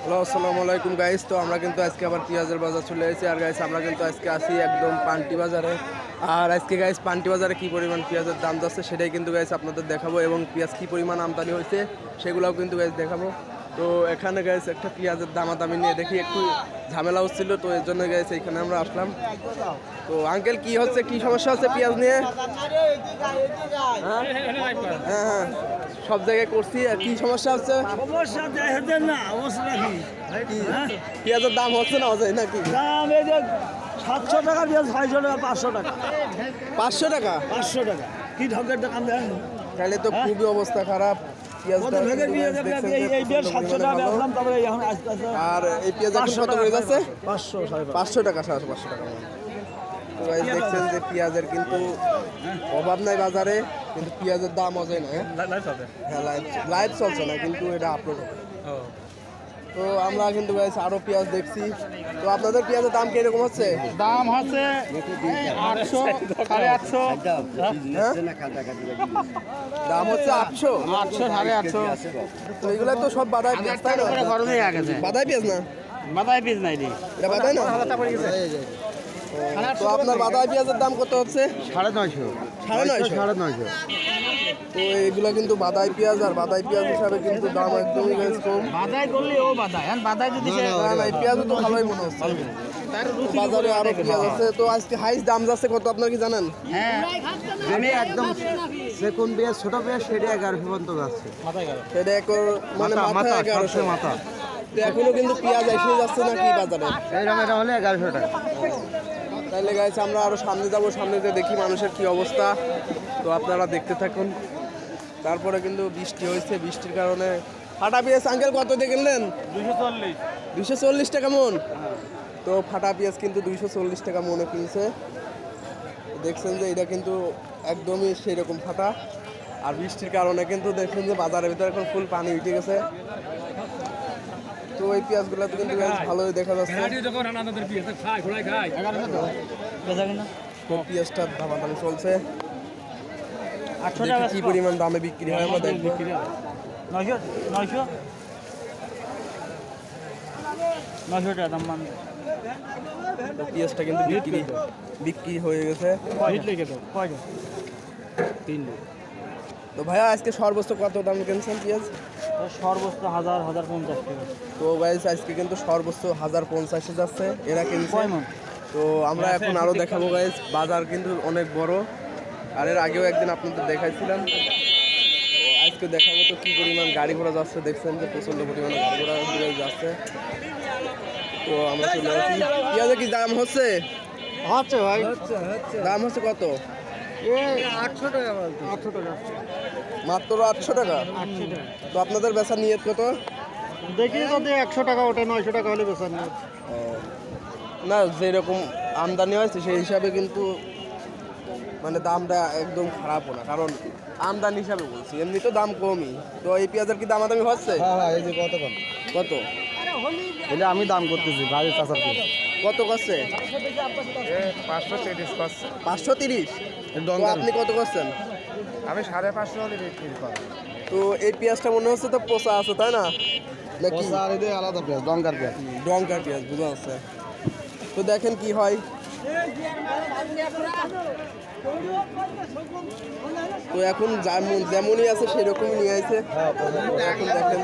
Hello আসসালামু আলাইকুম guys. তো আমরা কিন্তু আজকে আবার পেঁয়াজের বাজার চলে এসেছি। আর গাইস আমরা কিন্তু আজকে আসি একদম পান্টি বাজারে। আর আজকে গাইস পান্টি বাজারে কী পরিমাণ পেঁয়াজের দাম যাচ্ছে সেটাই কিন্তু গাইস আপনাদের দেখাবো, এবং পেঁয়াজ কী পরিমাণ আমদানি হয়েছে সেগুলোও কিন্তু গাইস দেখাবো। তো এখানে গাইস একটা পেঁয়াজের দামাদামি নিয়ে দেখি একটু ঝামেলা হচ্ছিল, তো এর জন্য গাইস এখানে আমরা আসলাম। তো আঙ্কেল কি হচ্ছে, কি সমস্যা হচ্ছে পেঁয়াজ নিয়ে? হ্যাঁ হ্যাঁ সব জায়গায় করছি, আর কি সমস্যা হচ্ছে? পেঁয়াজের দাম হচ্ছে না হচ্ছে নাকি? দাম এই যে 700 টাকা পেঁয়াজ, 600 টাকা, 500 টাকা, 500 টাকা, 500 টাকা। কি ঢঙ্গের দোকান দেন? তাহলে তো খুবই অবস্থা খারাপ। আর এই পেঁয়াজ এখন কত হয়ে যাচ্ছে? 500 টাকা, 500 টাকা। দেখছেন যে পেঁয়াজের কিন্তু অভাব নাই বাজারে, কিন্তু পেঁয়াজের দাম অজয় না। হ্যাঁ লাইভ চলছে না, কিন্তু এটা আপলোড। তো আমরা কিন্তু আরো পেঁয়াজ দেখছি। তো আপনাদের পেঁয়াজের দাম কিরকম হচ্ছে? দাম হচ্ছে 800, 850। দাম হচ্ছে 800, 800, 850। তো এগুলো তো সব বাদাই পেঁয়াজ, তাই না? বাদাই পেঁয়াজ না, বাদাই পিস নাই রে, এটা বাদাই না। তো আপনার বাদাই পেঁয়াজের দাম কত হচ্ছে? 950, 950। তো এগুলো কিন্তু বাদাই পেঁয়াজ, আর বাদাই পেঁয়াজ হিসাবে কিন্তু দাম একদমই কম। বাদাই করলে ও বাদাই, আর বাদাই যদি এই পেঁয়াজও তো ভালোই মনে হচ্ছে। বাজারে আরো পেঁয়াজ আছে। তো আজকে হাইস্ট দাম যাচ্ছে কত আপনার কি জানেন? হ্যাঁ আমি একদম সেকুন পেঁয়াজ, ছোট পেঁয়াজ সেটা 1100 পর্যন্ত যাচ্ছে। সেটা মানে মাথা 1100 মাথা। তো এখনো কিন্তু পেঁয়াজ এসে যাচ্ছে নাকি বাজারে? এইরকম এটা হলে 1100 টাকা। তাহলে গাইস আমরা আরো সামনে যাবো, সামনে যে দেখি মানুষের কি অবস্থা। তো আপনারা দেখতে থাকুন। তারপরে কিন্তু বৃষ্টি হয়েছে, বৃষ্টির কারণে ফাটা পেঁয়াজ আঙ্কেল কত দিয়ে কিনলেন? 240, 240 টাকা মন। তো ফাটা পেঁয়াজ কিন্তু 240 টাকা মনে কিনছে। দেখছেন যে এটা কিন্তু একদমই সেই রকম ফাটা, আর বৃষ্টির কারণে কিন্তু দেখছেন যে বাজারের ভিতরে এখন ফুল পানি উঠে গেছে। তো এই পেঁয়াজগুলো কিন্তু ভালোই দেখা যাচ্ছে। তো পেঁয়াজটার দামাদামি চলছে, দেখি কি পরিমাণ দামে বিক্রি হয় আমরা দেখবো। 900 টাকা দাম মান। তো পেঁয়াজটা কিন্তু বিক্রি হয়ে গেছে। তো ভাইয়া আজকে সর্বোচ্চ কত দাম কিনছেন পেঁয়াজ? সর্বোচ্চ 1050 টাকা। তো গাইস আজকে কিন্তু সর্বোচ্চ 1050 যাচ্ছে এরা কিনছে। তো আমরা এখন আরো দেখাবো গাইস, বাজার কিন্তু অনেক বড়, আর এর আগেও একদিন আপনাদের দেখাইছিলাম। তো আজকে দেখাবো তো কি পরিমাণ গাড়ি ঘোড়া যাচ্ছে। দেখছেন যে প্রচন্ড পরিমাণে গাড়ি ঘোড়া যাচ্ছে। তো আমরা চলে আসি। পেঁয়াজের কি দাম হচ্ছে? হচ্ছে ভাই, দাম হচ্ছে কত? 800 টাকা। 800 টাকা মাত্র 800 টাকা। তো আপনাদের বেচা নিয়ত কত? দেখি যদি 100 টাকা ওঠে, 900 টাকা হলে বেচার নিয়ে। না যেরকম আমদানি হয়েছে সেই হিসাবে কিন্তু মানে দামটা একদম খারাপও না, কারণ আমদানি হিসাবে বলছি, এমনি তো দাম কমই। তো এই পেঁয়াজের কি দামাদামি হচ্ছে? হ্যাঁ এই যে কত কম, কত? এটা আমি দাম করতেছি ভাই, চাচার কি কত করছে? 530 করছে। 530। তো আপনি কত করছেন? আমি 550 হলে বিক্রি করি। তো এই পেঁয়াজটা মনে হচ্ছে তো পচা আছে, তাই না? নাকি আলাদা পেঁয়াজ, ডঙ্কার পেঁয়াজ। ডঙ্কার পেঁয়াজ বোঝা যাচ্ছে। তো দেখেন কি হয়। তো এখন যেমনই আছে সেরকমই নিয়ে আসে। এখন দেখেন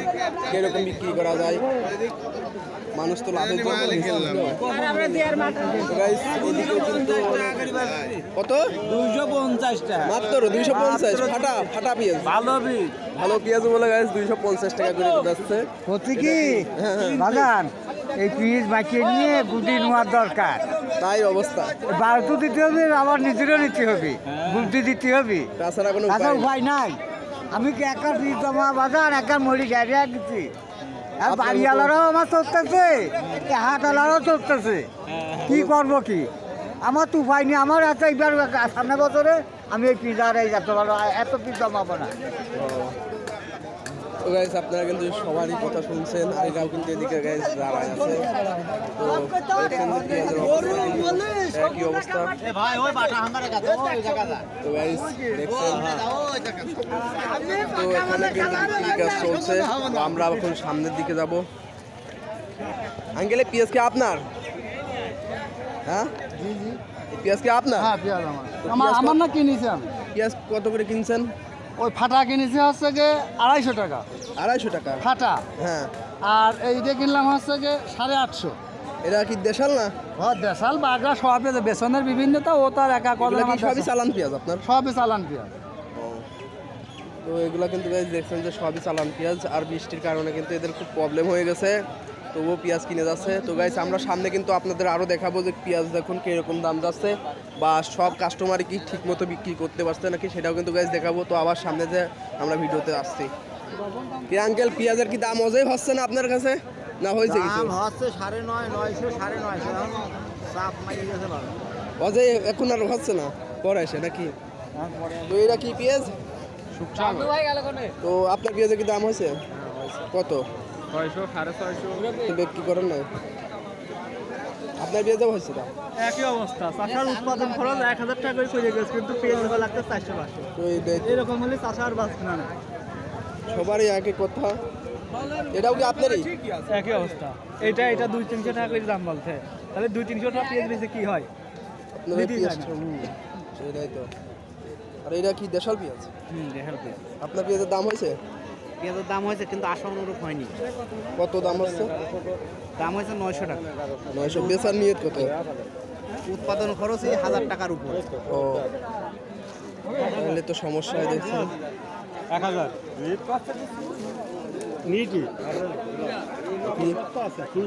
কিরকম বিক্রি করা যায়। মানুষ তো লাভের জন্য কত? 250 টাকা মাত্র 250। ফাটা পেঁয়াজ, ভালো পেঁয়াজ বলে গাইস 250 টাকা করে যাচ্ছে। হচ্ছে কি বাগান, এই পিস বাঁচিয়ে নিয়ে গুটি নেওয়ার দরকার। তাই অবস্থা, বারোটো দিতে হবে, আবার নিজেরও নিতে হবে, বুদ্ধি দিতে হবে, তাছাড়া কোনো উপায় নাই। আমি কি একা পিস জমা বাজার একা মরি গাড়ি গেছি, আর বাড়িওয়ালারাও আমার চলতেছে, হাটওয়ালারাও চলতেছে, কি করবো কি? আমার তো উপায় নেই। আমার এত এইবার সামনে বছরে আমি এই পিজা আর এই এত পিস জমাবো না। তো গাইস আপনারা কিন্তু সবারই কথা শুনছেন, আর এরাও কিন্তু এদিকে গাইস দাঁড়ায় আছে। তো দেখছেন যে পেঁয়াজের অবস্থা কি অবস্থা। তো গাইস দেখছেন, তো এখানে কিন্তু বিক্রি কাজ চলছে। তো আমরা এখন সামনের দিকে যাব। আঙ্কেল এই পেঁয়াজ কি আপনার? হ্যাঁ জি জি এই পেঁয়াজ কি আপনার? হ্যাঁ পেঁয়াজ আমার পেঁয়াজ আমার না কিনেছি আমি পেঁয়াজ কত করে কিনছেন? ওই ফাটা কিনেছি হচ্ছে গিয়ে 250 টাকা 250 টাকা। ফাটা। হ্যাঁ আর এইটা কিনলাম হচ্ছে গিয়ে 850। এটা কি দেশাল না? দেশাল বাগড়া সব পেঁয়াজ বেসনের বিভিন্নতা ও তার একা এগুলা কথা কি সবই চালান পেঁয়াজ আপনার? সবই চালান পেঁয়াজ। তো এগুলা কিন্তু গাইজ দেখছেন যে সবই চালান পেঁয়াজ, আর বৃষ্টির কারণে কিন্তু এদের খুব প্রবলেম হয়ে গেছে, তবুও পেঁয়াজ কিনে যাচ্ছে। তো গাইজ আমরা সামনে কিন্তু আপনাদের আরও দেখাবো যে পেঁয়াজ দেখুন কীরকম দাম যাচ্ছে, বা সব কাস্টমারই কি ঠিক মতো বিক্রি করতে পারছে নাকি সেটাও কিন্তু গাইজ দেখাবো। তো আবার সামনে যে আমরা ভিডিওতে আসছি। কি আঙ্কেল পেঁয়াজের কি দাম অজয় হচ্ছে না আপনার কাছে, না হয়েছে কিছু? হচ্ছে 950, 900, 950 চাপ মারি গেছে বাবা। অজয় এখন আর হচ্ছে না, পরে আসে নাকি? তো এটা কি পেঁয়াজ? তো আপনার পেঁয়াজের কি দাম হয়েছে? কত? 600, 650। তো বিক্রি করেন না? আপনার পেঁয়াজও হয়েছে দাম? একই অবস্থা, চাষার উৎপাদন খরচ 1000 টাকা করে পড়ে গেছে, কিন্তু পেঁয়াজ লাগতে 400-500। তো এরকম হলে চাষার বাঁচবে না। সবারই একই কথা। এটাও কি আপনারই? একই অবস্থা। এটা 200-300 টাকা করে দাম বলছে, তাহলে 200-300 টাকা পেঁয়াজ বেচে কি হয়? আপনার দিতেই যায় পেঁয়াজটা না। সেটাই তো। আর এটা কি দেশাল পেঁয়াজ? দেখার পেঁয়াজ। আপনার পেঁয়াজের দাম হয়েছে? পেঁয়াজের দাম হয়েছে কিন্তু আশা অনুরূপ হয়নি। কত দাম হচ্ছে? দাম হয়েছে 900 টাকা। 900। বেচার নিয়ত কত? উৎপাদন খরচ 1000 টাকার উপর। ও তাহলে তো সমস্যা হয় দেখছি। 1000 নিটি কি?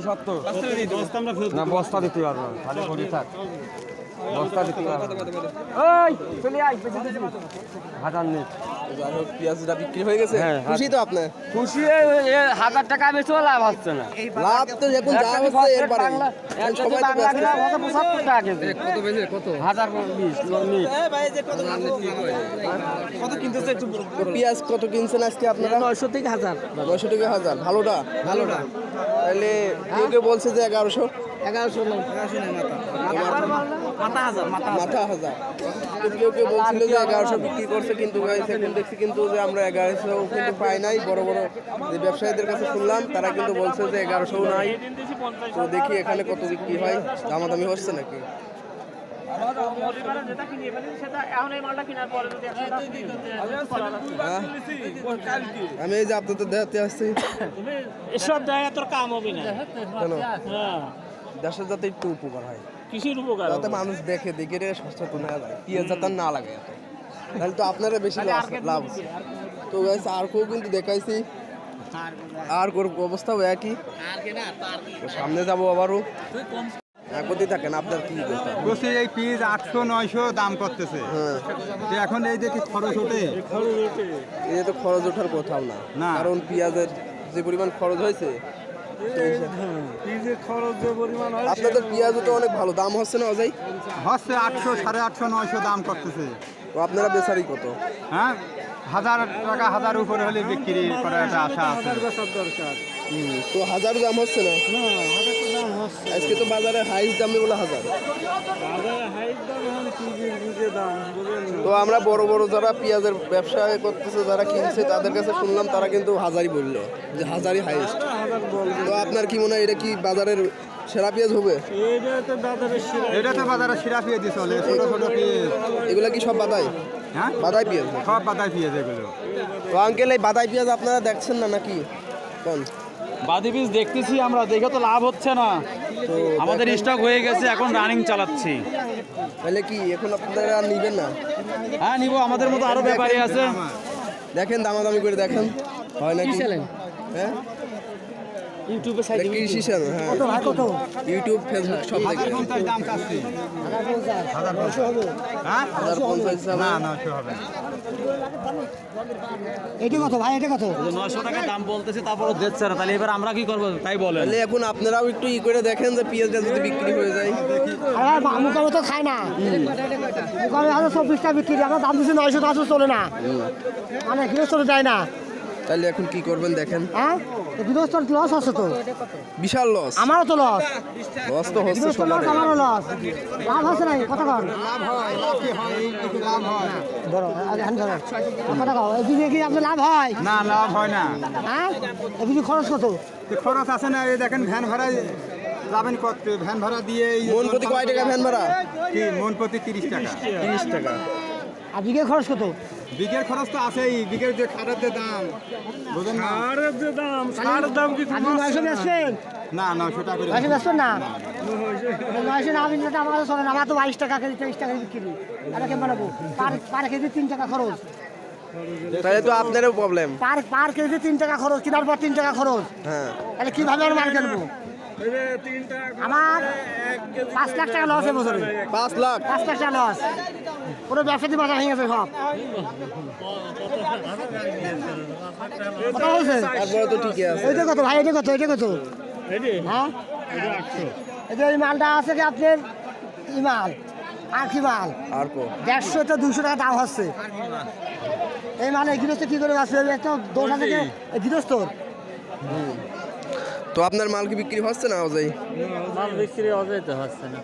70 না বস্তা দিতে পারবো না, খালি করে থাক বস্তা দিতে পারবো। ওই চলে আই হাজার নেই। যাই হোক পেঁয়াজটা বিক্রি হয়ে গেছে, খুশি তো আপনি? খুশি 1000 টাকা বেচেও লাভ হচ্ছে না। লাভ তো এখন যা হচ্ছে এরপরে সবাই তো ব্যস্ত। 75 টাকা কেজি। কত বেচে কত? 1020 নিট। কত কিনতেছে একটু? তো পেঁয়াজ কত কিনছেন আজকে আপনারা? 900 থেকে 1000। 900 টাকা হাজার। ভালোটা? ভালোটা তাহলে কেউ কেউ বলছে যে 1100। 1100 না 1100 না মাথা হাজার মাথা হাজার। তো কেউ কেউ বলছিল যে 1100 বিক্রি করছে, কিন্তু guys এখন দেখছি কিন্তু যে আমরা 1100 কিন্তু পাই নাই। বড় বড় যে ব্যবসায়ীদের কাছে শুনলাম তারা কিন্তু বলছে যে 1100 নাই। তো দেখি এখানে কত বিক্রি হয়, দামাদামি হচ্ছে নাকি? হ্যাঁ? আমি এই যে আপনাদের দেখাতে আসছি। এসব জায়গায় তোর কাম হবে না। কেন? হ্যাঁ, দেশের যাতে একটু উপকার হয়, কিসের উপকার যাতে হবে? মানুষ দেখে দেখে রে সচেতন হয়ে যায়, পেঁয়াজ যাতে আর না লাগে এত। তাহলে তো আপনারা বেশি লাভ আছে। তো গাইস আর কেউ কিন্তু দেখাইছি, আর কোর অবস্থাও একই। তো সামনে যাবো আবারও। একদি থাকেন, আপনার কি বলতে? বলছি এই পিস 800-900 দাম করতেছে। হ্যাঁ, তো এখন এই দেখি খরচ ওঠে। এই তো খরচ ওঠার কোথাও না, না। কারণ পেঁয়াজের যে পরিমাণ খরচ হয়েছে আপনাদের পেঁয়াজও তো অনেক ভালো দাম হচ্ছে না অজয়? হচ্ছে 800, 850, 900 দাম করতেছে। তো আপনারা বেচারি কত? হ্যাঁ 1000 টাকা, 1000 উপরে হলে বিক্রি করার একটা আশা আছে। তো 1000 দাম হচ্ছে না? আজকে তো বাজারে হাইস্ট দামে বলে 1000। তো আমরা বড় বড় যারা পেঁয়াজের ব্যবসা করতেছে, যারা কিনছে তাদের কাছে শুনলাম তারা কিন্তু 1000ই বললো, যে 1000ই হাইস্ট। তো আপনার কি মনে হয় এটা কি বাজারের সেরা পেঁয়াজ হবে? এটা তো বাজারে সিরা পেঁয়াজ চলে, ছোট ছোট পেঁয়াজ। এগুলা কি সব বাদাই? হ্যাঁ বাদাই পেঁয়াজ? সব বাদাই পেঁয়াজ এগুলো। তো আঙ্কেল এই বাদাই পেঁয়াজ আপনারা দেখছেন না নাকি? কোন? বাদি বীজ দেখতেছি আমরা, দেখে তো লাভ হচ্ছে না। তো আমাদের স্টক হয়ে গেছে, এখন রানিং চালাচ্ছি। তাহলে কি এখন আপনারা আর নিবেন না? হ্যাঁ নিব, আমাদের মতো আরো ব্যাপারী আছে। দেখেন দামাদামি করে দেখেন হয় নাকি? হ্যাঁ ইউটিউবে এটা কৃষি চ্যানেল, হ্যাঁ ইউটিউব ফেসবুক সব দেখে। 1050 দাম চাচ্ছি। 1050 হ্যাঁ 1050 না 900 হবে না। এটা কত ভাই, এটা কত? 900 টাকা দাম বলতেছে, তারপরও দিচ্ছে না। তাহলে এবার আমরা কি করবো তাই বলেন। তাহলে এখন আপনারাও একটু ই করে দেখেন যে পেঁয়াজটা যদি বিক্রি হয়ে যায়। আরে মুখামে তো খায় না, মুখামে 24 টাকা বিক্রি, আমরা দাম দিচ্ছি 900 চলে না, মানে কিলো চলে যায় না। তাহলে এখন কি করবেন দেখেন, হ্যাঁ গৃহস্থ লস আছে তো, বিশাল লস। আমারও তো লস, লস তো হচ্ছে গৃহস্থ লস, সবারই। আমারও লস। লাভ হচ্ছে না, কথা কন লাভ হয়, লাভ কি হয়? এই কিছু লাভ হয়। ধরো, হ্যাঁ ধরো, কথা কও, এদিকে কি আপনার লাভ হয়? না, লাভ হয় না। হ্যাঁ, এদিকে খরচ কত? তো খরচ আছে না, এই দেখেন ভ্যান ভাড়া যাবেন কত, ভ্যান ভাড়া দিয়ে এই মন প্রতি কয় টাকা ভ্যান ভাড়া? কি মন প্রতি 30 টাকা। 30 টাকা। আর বিঘে খরচ কত? বিঘের খরচ তো আছেই, বিঘের যে খাটার যে দাম, বুঝেন না? আপনি 900 বেচছেন? না 900 টাকা করে। 900 বেচছেন না? 900 না, আমি যেটা আমার কাছে চলে না, আমার তো 22 টাকা কেজি, 23 টাকা কেজি বিক্রি। আর কেমন বানাবো? পার কেজি 3 টাকা খরচ। তাহলে তো আপনারও প্রবলেম। পার কেজি 3 টাকা খরচ, কেনার পর 3 টাকা খরচ। হ্যাঁ, তাহলে কিভাবে আর মাল কিনবো? আমার 5 লাখ টাকা লস এবছরে, 5 লাখ। 5 লাখ টাকা লস। পুরো ব্যবসাতে বাজার ভেঙে গেছে সব। কথা বলছেন? তারপরে তো ঠিকই আছে। এইটা কত ভাই, এটা কত, এটা কত? হ্যাঁ, এটা এই মালটা আছে কি আপনার, এই মাল আর কি মাল, আর কো 150 তো 200 টাকা দাম হচ্ছে। এই মাল এই গৃহস্থ কি করে আছে, একটা দোষ আছে কি এই গৃহস্থর? তো আপনার মাল কি বিক্রি হচ্ছে না অজয়? মাল বিক্রি অজয় তো হচ্ছে না।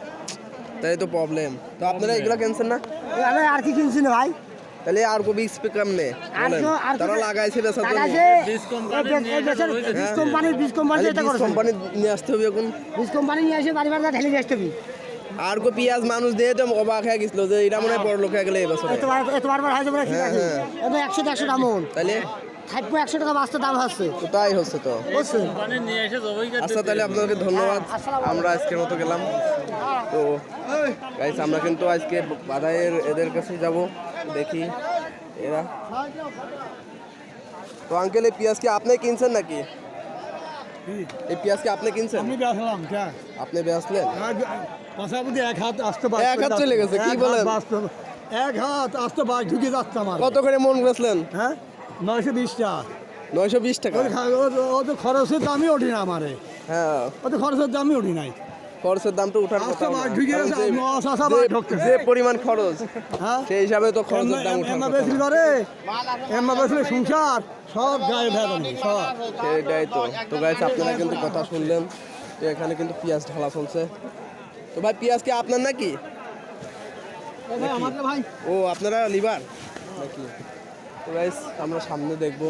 তাই তো প্রবলেম। তো আপনারা এগুলো কিনছেন না? আমি আর কি কিনছি না ভাই, তাহলে আর কো বীজ পে কেমনে বলেন? তারা লাগাইছে বেচার জন্য। বীজ কোম্পানি এটা বীজ করছে, কোম্পানি নিয়ে আসতে হবে এখন। বীজ কোম্পানি নিয়ে এসে বাড়ি বাড়ি ঢেলে দিয়ে আসতে হবে। আর কো পেঁয়াজ মানুষ দিয়ে তো অবাক হয়ে গেছিল যে এটা মনে হয় বড় লোক হয়ে গেলে এই বছরে। এত বারবার হয়ে যাবে না, ঠিক আছে? হ্যাঁ, এটা 100 টাকা মন, তাহলে থাকবো 100 টাকা বাস্তা দাম হচ্ছে, তো তাই হচ্ছে তো। বুঝছেন? আচ্ছা, তাহলে আপনাদেরকে ধন্যবাদ। আমরা আজকের মতো গেলাম। তো গাইস, আমরা কিন্তু আজকে বাদাইয়ের এদের কাছে যাব, দেখি এরা। তো আঙ্কেল, এই পেঁয়াজ কি আপনি কিনছেন নাকি? এই পেঁয়াজ কি আপনি কিনছেন? আমি বেচলাম কে? আপনি বেচলেন? পাশাপাশি এক হাত আসতে এক হাত চলে গেছে, কি বলেন? এক হাত আসতে বাস ঢুকে যাচ্ছে আমার। কত করে মন বেচলেন? হ্যাঁ, 920 টাকা। 920 টাকা। ও তো খরচের দামই ওঠে না আমারে, হ্যাঁ, ও তো খরচের দামই ওঠে নাই। খরচের দাম তো উঠার কথা আচ্ছা, না। বাস ঢুকে কারণ গেছে, যে- নশ আসা বাস ঢুকতেছে। যে পরিমাণ খরচ, হ্যাঁ, সেই হিসাবে তো খরচের দাম উঠার এমা কথা বেশি না। করে, এমা বেশি সংসার সব গায়ে ভেদানো সব। সেটাই তো। তো গাইস, আপনারা কিন্তু কথা শুনলেন। তো এখানে কিন্তু পেঁয়াজ ঢালা চলছে। তো ভাই, পেঁয়াজ কি আপনার নাকি? ভাই ও, আপনারা লিভার নাকি? তো গাইস, আমরা সামনে দেখবো।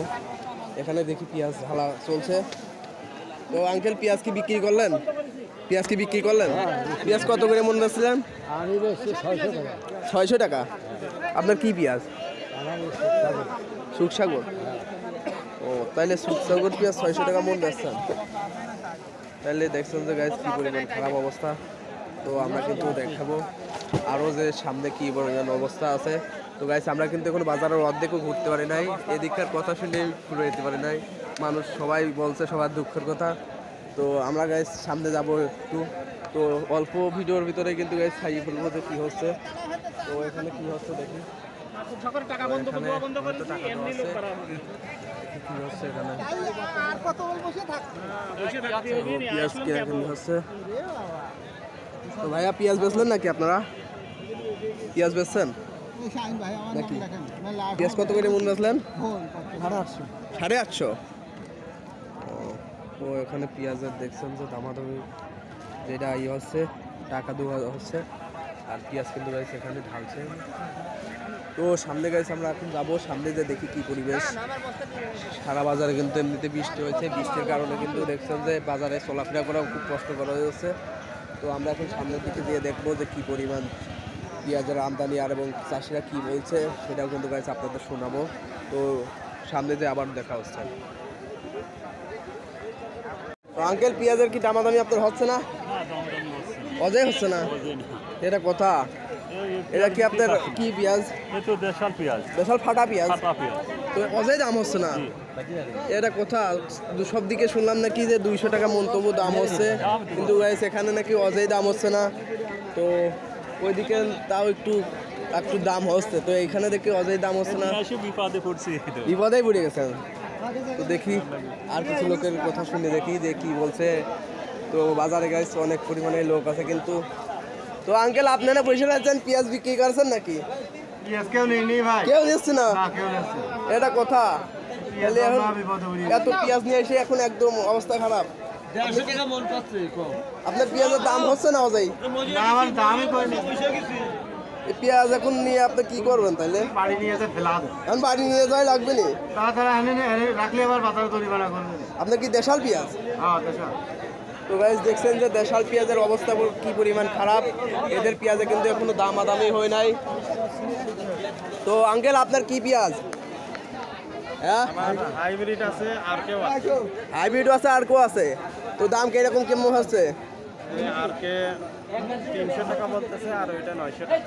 এখানে দেখি পেঁয়াজ ঢালা চলছে। তো আঙ্কেল, পেঁয়াজ কি বিক্রি করলেন? পেঁয়াজ কি বিক্রি করলেন? পেঁয়াজ কত করে মন বেচছিলেন? আমি বেশি 600 টাকা। 600 টাকা। আপনার কি পেঁয়াজ? সুখসাগর। ও, তাইলে সুখসাগর পেঁয়াজ 600 টাকা মন বেচছেন। তাহলে দেখছেন যে গাইস, কি পরিমাণ খারাপ অবস্থা। তো আমরা কিন্তু দেখাবো আরও যে সামনে কি পরিমাণ অবস্থা আছে। তো গাইস, আমরা কিন্তু এখন বাজারের অর্ধেকও ঘুরতে পারি নাই। এদিককার কথা শুনে ঘুরে যেতে পারি নাই। মানুষ সবাই বলছে সবার দুঃখের কথা। তো আমরা গাইস সামনে যাব একটু। তো অল্প ভিডিওর ভিতরে কিন্তু গাইস খাইয়ে ফেলবো যে কী হচ্ছে। তো এখানে কি হচ্ছে দেখি। এখানে হয়তো টাকা দেওয়া আছে। কি হচ্ছে এখানে? পেঁয়াজ কিরকম হচ্ছে? তো ভাইয়া, পেঁয়াজ বেচলেন নাকি আপনারা? পেঁয়াজ বেচছেন নাকি? পেঁয়াজ কত করে মন বেচলেন? 850। তো এখানে পেঁয়াজের দেখছেন যে দামাদামি যেটা ইয়ে হচ্ছে, টাকা দেওয়া হচ্ছে। আর পেঁয়াজ কিন্তু গাইছে এখানে ঢালছে। তো সামনে গাইছে আমরা এখন যাবো, সামনে যে দেখি কি পরিবেশ। সারা বাজারে কিন্তু এমনিতে বৃষ্টি হয়েছে, বৃষ্টির কারণে কিন্তু দেখছেন যে বাজারে চলাফেরা করাও খুব কষ্ট করা হয়েছে। তো আমরা এখন সামনের দিকে দিয়ে দেখবো যে কি পরিমাণ পেঁয়াজের আমদানি আর এবং চাষিরা কি বলছে সেটাও কিন্তু গাইছে আপনাদের শোনাবো। তো সামনে যে আবার দেখা হচ্ছে। তো আঙ্কেল, পেঁয়াজের কি দামাদামি আপনার হচ্ছে না? অজয় হচ্ছে না, এটা কথা। এটা কি আপনার কি পেঁয়াজ? দেশাল পেঁয়াজ, দেশাল ফাটা পেঁয়াজ। পেঁয়াজ। তো অজয় দাম হচ্ছে না, এটা কথা। সব দিকে শুনলাম নাকি যে 200 টাকা মন তবু দাম হচ্ছে, কিন্তু গাইস এখানে নাকি অজয় দাম হচ্ছে না। তো ওইদিকে তাও একটু একটু দাম হচ্ছে, তো এইখানে দেখি অজয় দাম হচ্ছে না। বিপদে পড়ছি। বিপদেই পড়ে গেছেন। তো দেখি আর কিছু লোকের কথা শুনে দেখি যে কি বলছে। তো বাজারে গাইস অনেক পরিমাণে লোক আছে কিন্তু। তো আঙ্কেল, আপনারা বসে আছেন, পেঁয়াজ বিক্রি করছেন নাকি? কেউ নেই ভাই, কেউ দিচ্ছে না, কেউ নেই। এটা কথা। তাহলে এখন এত পেঁয়াজ নিয়ে এসে এখন একদম অবস্থা খারাপ। 150 টাকা মন পাচ্ছে কম। আপনার পেঁয়াজের দাম হচ্ছে না অজাই? আমার দামই কইনি, এই পেঁয়াজ এখন নিয়ে আপনি কি করবেন তাহলে? বাড়ি নিয়ে এসে ফেলা দেয়। এখন বাড়ি নিয়ে যাওয়াই লাগবে না? তাছাড়া এনে রাখলে আবার বাজার তৈরি বানা করবে। আপনার কি দেশাল পেঁয়াজ? হ্যাঁ দেশা। তো গাইস দেখছেন যে দেশাল পেঁয়াজের অবস্থা কি পরিমাণ খারাপ। এদের পেঁয়াজে কিন্তু এখনো দামাদামি হয় নাই। তো আঙ্কেল আপনার কি পেঁয়াজ? হ্যাঁ হাইব্রিড আছে আর কেউ আছে, হাইব্রিড আছে আর কো আছে। তো দাম কিরকম কেমন হচ্ছে? আর কে 300 টাকা বলতেছে আর ওইটা 900 টাকা।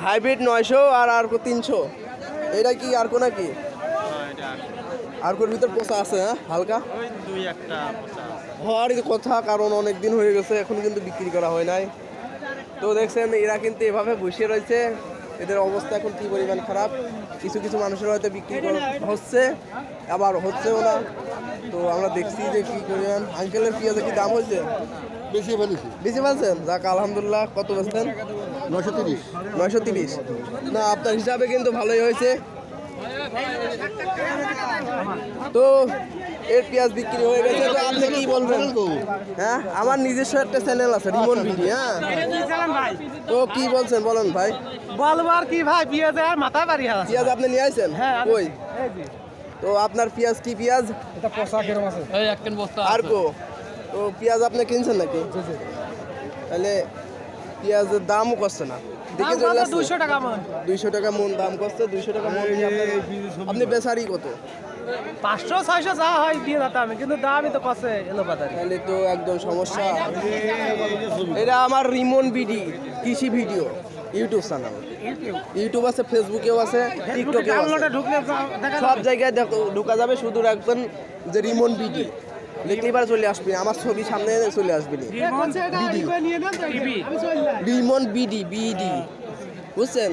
হাইব্রিড 900 আর কো 300। এটা কি আর কো নাকি? আর কোর ভিতর পোষা আছে? হ্যাঁ হালকা ওই দুই একটা পচা আছে। হওয়ারই কথা, কারণ অনেক দিন হয়ে গেছে এখন কিন্তু বিক্রি করা হয় নাই। তো দেখছেন এরা কিন্তু এভাবে বসে রয়েছে। এদের অবস্থা এখন কি পরিমাণ খারাপ। কিছু কিছু মানুষের হয়তো বিক্রি হচ্ছে, আবার হচ্ছেও না। তো আমরা দেখছি যে কি পরিমাণ। আঙ্কেলের পেঁয়াজের কি দাম হয়েছে? বেশি ফেলেছি বেশি বলছেন? যাক আলহামদুলিল্লাহ। কত বেচছেন? 930। 930। না আপনার হিসাবে কিন্তু ভালোই হয়েছে। তো এর পেঁয়াজ বিক্রি হয়ে গেছে। তো আপনি কি বলবেন? হ্যাঁ আমার নিজস্ব একটা চ্যানেল আছে রিমন ভিডি। হ্যাঁ তো কি বলছেন বলেন ভাই। বলবার কি ভাই, পেঁয়াজে আর মাথা বাড়ি হয়। পেঁয়াজ আপনি নিয়ে আসছেন? হ্যাঁ, কই? তো আপনার পেঁয়াজ কি পেঁয়াজ? এটা পোশাক এরকম আছে। এই এক কেন বস্তা আর কো? তো পেঁয়াজ আপনি কিনছেন নাকি? তাহলে পেঁয়াজের দামও করছে না। দেখে চলে আসছে 200 টাকা মন। 200 টাকা মন দাম করছে। 200 টাকা মন নিয়ে আপনি বেচারি কত? 500 600 যা হয় দিয়ে দিতাম আমি, কিন্তু দামই তো কষে এলো বাজারে। তাহলে তো একদম সমস্যা। এটা আমার রিমন বিডি কৃষি ভিডিও ইউটিউব চ্যানেল। ইউটিউব আছে, ফেসবুকেও আছে, টিকটকেও আছে। ঢুকলে সব জায়গায় ঢোকা যাবে। শুধু রাখবেন যে রিমন বিডি, লিখলে এবার চলে আসবে। আমার ছবি সামনে এনে চলে আসবে। রিমন বিডি বিডি বুঝছেন?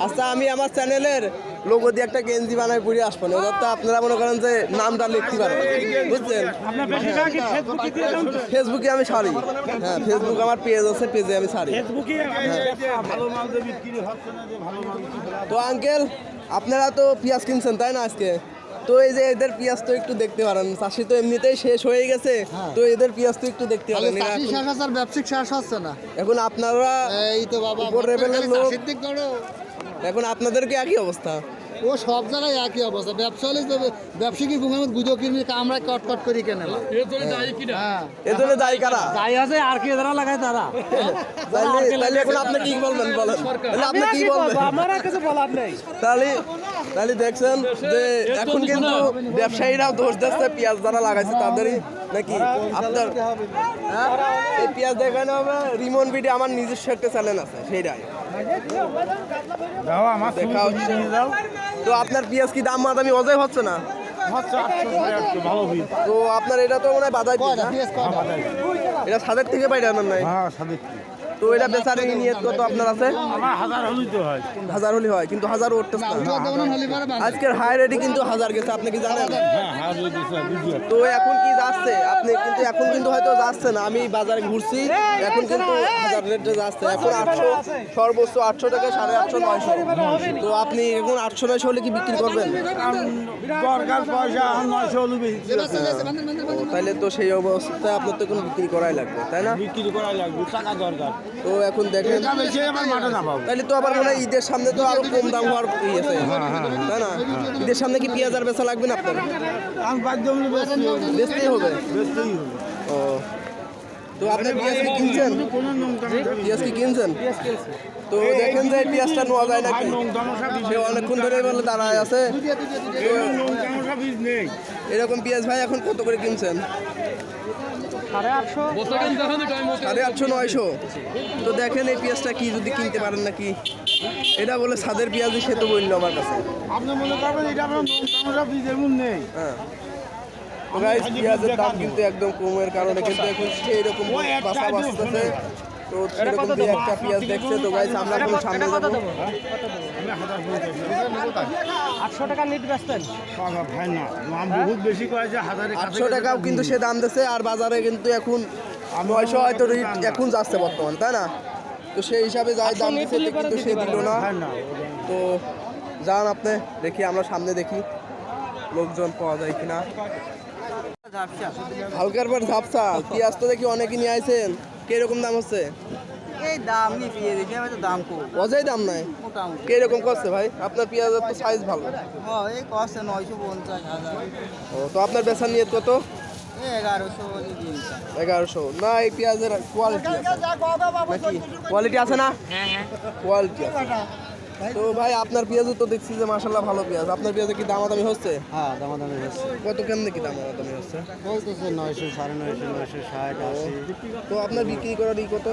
আচ্ছা আমি আমার চ্যানেলের লোগো দিয়ে একটা গেঞ্জি বানাই পরে আসবো না। ওদের তো আপনারা মনে করেন যে নামটা লিখতে পারেন, বুঝছেন? ফেসবুকে আমি ছাড়ি। হ্যাঁ ফেসবুক আমার পেজ আছে, পেজে আমি ছাড়ি। তো আঙ্কেল আপনারা তো পেঁয়াজ কিনছেন তাই না আজকে? তো এই যে এদের পেঁয়াজ তো একটু দেখতে পারেন। চাষি তো এমনিতেই শেষ হয়ে গেছে। তো এদের পেঁয়াজ তো একটু দেখতে পারেন। এরা এখন- ব্যবসায়িক শেষ হচ্ছে না। এখন আপনারা এই তো বাবা উপর লেভেলের লোক, দিক করো। এখন আপনাদেরকে একই অবস্থা। ও সব জায়গায় একই অবস্থা। ব্যবসা হলে তো ব্যবসায়ী বুঙামত গুজো কিনে আমরা কট করে কেনে না। এর জন্য দায়ী কারা? তাই আছে আর কি যারা লাগায় তারা। তাহলে এখন আপনি কি বলবেন বলেন? তাহলে আপনি কি বলবেন? আমার আর কিছু বলার নেই। তাহলে দেখছেন যে এখন কিন্তু ব্যবসায়ীরাও দোষ দিচ্ছে পেঁয়াজ যারা লাগাইছে তাদেরই নাকি? আপনার হ্যাঁ? এই পেঁয়াজ দেখানো হবে রিমন ভিডিও আমার নিজস্ব একটা চ্যানেল আছে, সেইটাই দেখা হচ্ছে। তো আপনার পেঁয়াজ কি দাম মাদামি অজয় হচ্ছে না? তো আপনার এটা তো মনে হয় বাজার এটা ছাদের থেকে বাইরে আনার নাই। তো এটা বেচার নিয়ত কত আপনার আছে? 1000 হলে হয়, কিন্তু 1000 উঠতেছে না। আজকের হাই রেটে কিন্তু 1000 গেছে, আপনি কি জানেন? তো এখন কি যাচ্ছে? আপনি কিন্তু এখন কিন্তু হয়তো যাচ্ছে না। আমি বাজারে ঘুরছি, এখন কিন্তু 1000 রেটে যাচ্ছে। এখন 800 সর্বোচ্চ 800 টাকা, 850 900। তো আপনি এখন 800 900 হলে কি বিক্রি করবেন? তাহলে তো সেই অবস্থায় আপনার তো কোনো বিক্রি করাই লাগবে তাই না? তো এখন দেখেন তাহলে তো আবার মনে হয় ঈদের সামনে তো আরো কম দাম হওয়ার ইয়েছে তাই না? ঈদের সামনে কি পেঁয়াজ আর বেচা লাগবে না আপনার? বেচতেই হবে। ও তো আপনি পেঁয়াজ কি কিনছেন? পেঁয়াজ কি কিনছেন? তো দেখেন যে এই পেঁয়াজটা নেওয়া যায় নাকি? সে অনেকক্ষণ ধরে বলে দাঁড়ায় আছে। এরকম পেঁয়াজ ভাই এখন কত করে কিনছেন? 850 900। তো দেখেন এই পেঁয়াজটা কি যদি কিনতে পারেন নাকি? এটা বলে ছাদের পেঁয়াজই সে তো বললো আমার কাছে। হ্যাঁ তো গাইস পেঁয়াজের দাম কিন্তু একদম কমের কারণে কিন্তু এখন সেইরকম বাসা বাঁচতেছে। তো সেরকম দিয়ে একটা পেঁয়াজ দেখছে। তো গাইস আমরা এখন সামনে যাবো। 800 টাকা লিট বেচতেন? 800 টাকাও কিন্তু সে দাম দিচ্ছে। আর বাজারে কিন্তু এখন 900 হয়তো রেট এখন যাচ্ছে বর্তমান তাই না? তো সেই হিসাবে যাই দাম দিচ্ছে কিন্তু সে দিল না। তো যান আপনি, দেখি আমরা সামনে দেখি লোকজন পাওয়া যায় কিনা। হালকার পর ঝাপসা পেঁয়াজ তো দেখি অনেকে নিয়ে আইছেন, কিরকম দাম হচ্ছে? এই দাম নিয়ে পেঁয়াজ দেখি আমি তো দাম কম অজাই দাম নাই, মোটামুটি কিরকম করছে ভাই? আপনার পেঁয়াজের তো সাইজ ভালো। এই কষ্ট 950,000 ও তো আপনার বেচা নিয়ে কত? 1100 1100 না? এই পেঁয়াজের কোয়ালিটি নাকি কোয়ালিটি আছে না? কোয়ালিটি আছে। তো ভাই আপনার পেঁয়াজও তো দেখছি যে মাশাল্লাহ ভালো পেঁয়াজ। আপনার পেঁয়াজে কি দামাদামি হচ্ছে? হ্যাঁ দামাদামি হচ্ছে কত কেমনে কি দামাদামি হচ্ছে? বলতেছে 900 950 960 80 তো আপনার বিক্রি করার ই কত?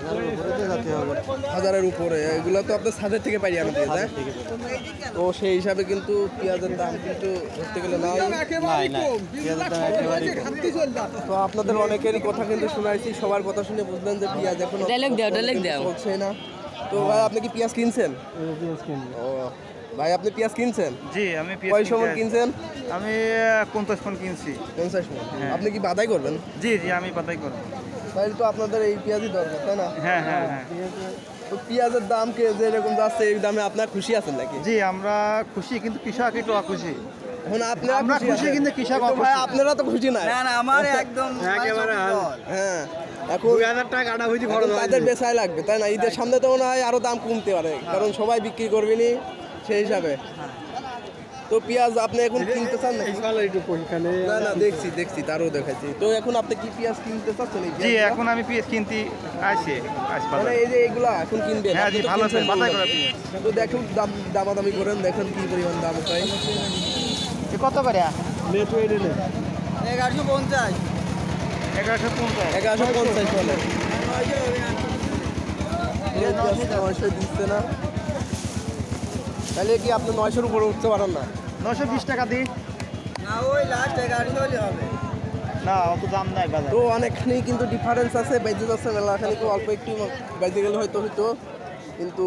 1000 উপরে যেতে হবে। 1000-এর উপরে। এগুলো তো আপনার ছাদের থেকে পারি আনা পেঁয়াজ, হ্যাঁ? তো সেই হিসাবে কিন্তু পেঁয়াজের দাম কিন্তু ধরতে গেলে নাই। পেঁয়াজের দাম একেবারেই কম। তো আপনাদের অনেকেরই কথা কিন্তু শোনাইছি, সবার কথা শুনে বুঝলেন যে পেঁয়াজ এখন চলছে না। তো ভাই আপনি কি পেঁয়াজ কিনছেন? ও ভাই আপনি পেঁয়াজ কিনছেন? জি আমি কয় সময় কিনছেন? আমি 50 ফোন কিনছি। 50 মণ। আপনি কি বাদাই করবেন? জি জি আমি পাতাই করব। তাহলে তো আপনাদের এই পেঁয়াজই দরকার, তাই না? হ্যাঁ হ্যাঁ হ্যাঁ তো পেঁয়াজের দাম কে যেরকম যাচ্ছে এই দামে আপনার খুশি আছেন নাকি? জি আমরা খুশি, কিন্তু কৃষক একটু অখুশি। এখন আপনারা আমরা খুশি আছেন। কিন্তু কৃষক কিন্তু ভাই অখুশি। আপনারা তো খুশি না। না আমার একদম একেবারে হ্যাঁ এখন 2000 টাকা কাটা হইতে এখন তাদের বেচাই লাগবে, তাই না? ঈদের সামনে তো মনে হয় আরো দাম কমতে পারে, কারণ সবাই বিক্রি করবে নি সেই হিসাবে। তো পেঁয়াজ আপনি এখন কিনতে চান নাকি? না না দেখছি তারও দেখাচ্ছি। তো এখন আপনি কি পেঁয়াজ কিনতে চাচ্ছেন? এই জি পেঁয়াজগুলা? এখন আমি পেঁয়াজ কিনতে আসি মানে এই যে এগুলা এখন কিনবেন? হ্যাঁ জি আপনি তো ভালো আছে কিনছেন বাতাই বললেন। করা পেঁয়াজ। তো দেখুন দামাদামি করেন, দেখেন কি পরিমাণ দাম চাই। কত করে? 1150 1150 বলে। 900 দিচ্ছে না, তাহলে কি আপনি 900-র উপরে উঠতে পারেন না? 920 টাকা দিই। না ওই লাস্ট 1100 হলে হবে। না অত দাম নাই বাজার। তো অনেকখানি কিন্তু ডিফারেন্স আছে, বেঁচে যাচ্ছে মেলাখানি, তো অল্প একটু বেঁচে গেলে হয়তো কিন্তু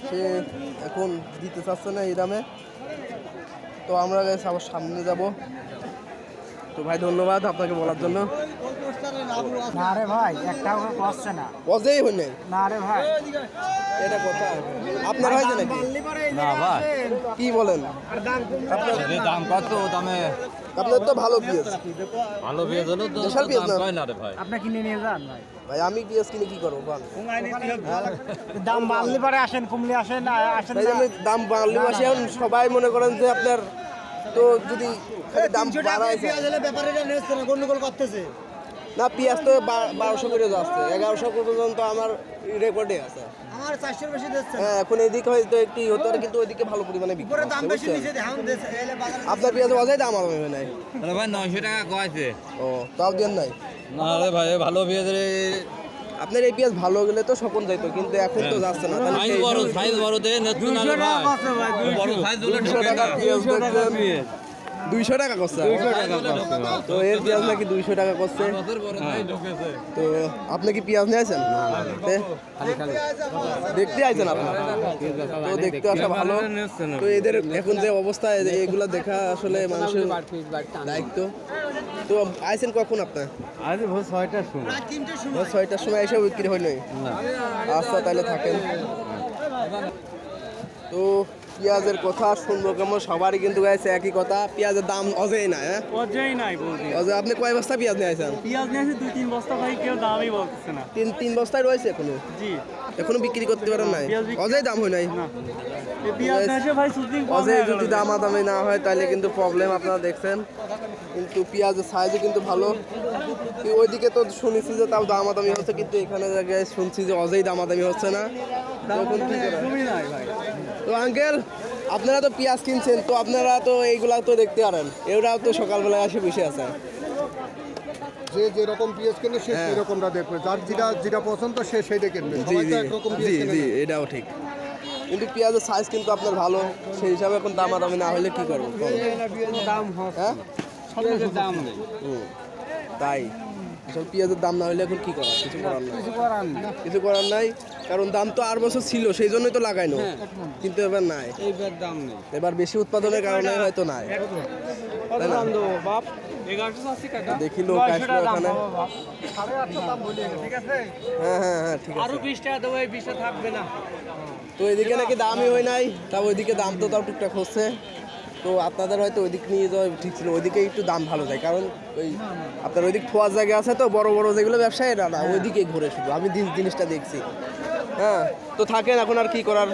সে এখন দিতে চাচ্ছে না এই দামে। তো আমরা গেছি আবার সামনে যাব। তো ভাই ধন্যবাদ আপনাকে বলার জন্য। না রে ভাই একটাও কষ্টে না। বজেই হয় নাই না রে ভাই এটা কথা। আপনার হয়েছে নাকি? না ভাই, কি বলেন? দাম কত দামে? আপনার তো ভালো পেঁয়াজ। ভালো পেঁয়াজ হলো তো দেশাল পেঁয়াজ না? কয় না রে ভাই। আপনি কিনে নিয়ে যান ভাই। ভাই আমি পেঁয়াজ কিনে কি করবো বল? দাম বাড়লে পরে আসেন, কমলে আসেন আসেন তাই না। জন্য দাম বাড়লে আসে। এখন সবাই মনে করেন যে আপনার তো যদি খালি দাম বাড়ায় যায়। গন্ডগোল করতেছে। না পেঁয়াজ তো 1200 করে যাচ্ছে, 1100 পর্যন্ত আমার রেকর্ডে আছে। আমার 400 বেশি দিচ্ছে। হ্যাঁ এখন এদিকে হয়তো একটু হতো আর, কিন্তু ওইদিকে ভালো পরিমাণে বিক্রি পরে হচ্ছে, দাম বেশি বুঝছেন? নিচে ধান দিচ্ছে এলে বাজারে। আপনার পেঁয়াজ বাজায় দাম হবে নাই? আরে ভাই 900 টাকা কয়ছে? ও তাও দেন নাই? না রে ভাই ভালো পেঁয়াজ রে। আপনার এই পেঁয়াজ ভালো গেলে তো সকল যাইতো, কিন্তু এখন তো যাচ্ছে না। তাহলে সাইজ বড় দে নেত্র না রে ভাই। বড় সাইজ হলে 200 ঢোকে টাকা না। পেঁয়াজ দেখলেন, 200 টাকা করছে। তো এর পেঁয়াজ নাকি 200 টাকা করছে। আমাদের বড় সাইজ ঢোকেছে। তো আপনি কি পেঁয়াজ নিয়ে আসেন? দেখতে আইছেন আপনারা? তো দেখতে আসা ভালো। তো এদের এখন যে অবস্থা, এগুলা দেখা আসলে মানুষের দায়িত্ব। তো আইছেন কখন আপনার? আজ ভোর 6টার সময়। 6টার সময় এসে বিক্রি হয় নাই? আচ্ছা তাহলে থাকেন। তো পেঁয়াজের কথা শুনবো কেমন? সবারই কিন্তু গাইছে একই কথা, পেঁয়াজের দাম অজেই না। হ্যাঁ পর্যায়ে নাই বলতে। অজয় আপনি কয় বস্তা পেঁয়াজ নিয়ে আসেন? পেঁয়াজ নিয়ে আসে 2-3 বস্তা ভাই, কেউ দামই বলতেছে না। তিন বস্তায় রয়েছে এখনো? জি এখনো বিক্রি করতে পারেন নাই? পেঁয়াজ বিক্রি- অজয় দাম হয় নাই? না, এই পেঁয়াজ নিয়ে আসে ভাই সুদিন অজয় যদি দামাদামি না হয় তাহলে কিন্তু প্রবলেম, আপনারা দেখছেন। কিন্তু পেঁয়াজের সাইজে কিন্তু ভালো। ওইদিকে তো শুনেছি যে তাও দামাদামি হচ্ছে, কিন্তু এখানে জায়গায় শুনছি যে অজয় দামাদামি হচ্ছে না। তখন কি করা? নাই ভাই। তো আঙ্কেল আপনারা তো পেঁয়াজ কিনছেন, তো আপনারা তো এইগুলা তো দেখতে পারেন, এরাও তো সকালবেলায় এসে বসে আছে। যে যেরকম পেঁয়াজ কিনে সে হ্যাঁ। সেরকমটা দেখবে, যার যেটা যেটা পছন্দ সে সেইটা কিনবে। জি সবাই জি তো একরকম জি পেঁয়াজ কিনে জি না। এটাও ঠিক, কিন্তু পেঁয়াজের সাইজ কিন্তু আপনার ভালো, সেই হিসাবে এখন দামাদামি না হলে কি করবো? হ্যাঁ দাম নেই। হুম, তাই আসলে পেঁয়াজের দাম না হলে এখন কি করার? কিছু করার নাই, কিছু করার নাই। কারণ দাম তো আর বছর ছিল, সেই জন্যই তো লাগাইনো, কিন্তু এবার নাই। এইবার দাম নেই। এবার বেশি উৎপাদনের কারণে হয়তো নাই, তাই না? 1100 আছে কাকা দেখি লোক আসলো ওখানে। হ্যাঁ হ্যাঁ হ্যাঁ ঠিক আছে। 20 টাকা দেবো, এই 20 থাকবে না। তো এদিকে নাকি দামই হয় নাই, তাও ওইদিকে দাম তো তাও টুকটাক হচ্ছে। তো আপনাদের হয়তো ওইদিক নিয়ে যাওয়া ঠিক ছিল, ওইদিকে একটু দাম ভালো যায়, কারণ ওই আপনার ওইদিক থোয়ার জায়গা আছে তো বড় বড় যেগুলো ব্যবসায়ীরা না ওইদিকে ঘুরে শুধু, আমি জিনিসটা দেখছি। হ্যাঁ তো থাকেন, এখন আর কি করার।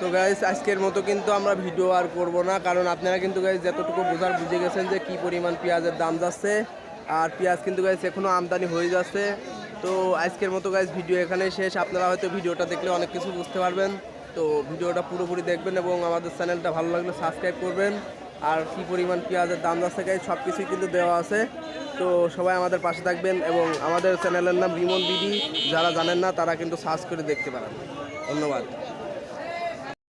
তো গাইস আজকের মতো কিন্তু আমরা ভিডিও আর করব না, কারণ আপনারা কিন্তু গাইস যতটুকু বোঝার বুঝে গেছেন যে কি পরিমাণ পেঁয়াজের দাম যাচ্ছে, আর পেঁয়াজ কিন্তু গাইস এখনও আমদানি হয়ে যাচ্ছে। তো আজকের মতো গাইস ভিডিও এখানে শেষ। আপনারা হয়তো ভিডিওটা দেখলে অনেক কিছু বুঝতে পারবেন। তো ভিডিওটা পুরোপুরি দেখবেন এবং আমাদের চ্যানেলটা ভালো লাগলে সাবস্ক্রাইব করবেন। আর কি পরিমাণ পেঁয়াজের দাম যাচ্ছে গাইস সব কিছুই কিন্তু দেওয়া আছে। তো সবাই আমাদের পাশে থাকবেন এবং আমাদের চ্যানেলের নাম রিমন বিডি, যারা জানেন না তারা কিন্তু সার্চ করে দেখতে পারেন। ধন্যবাদ।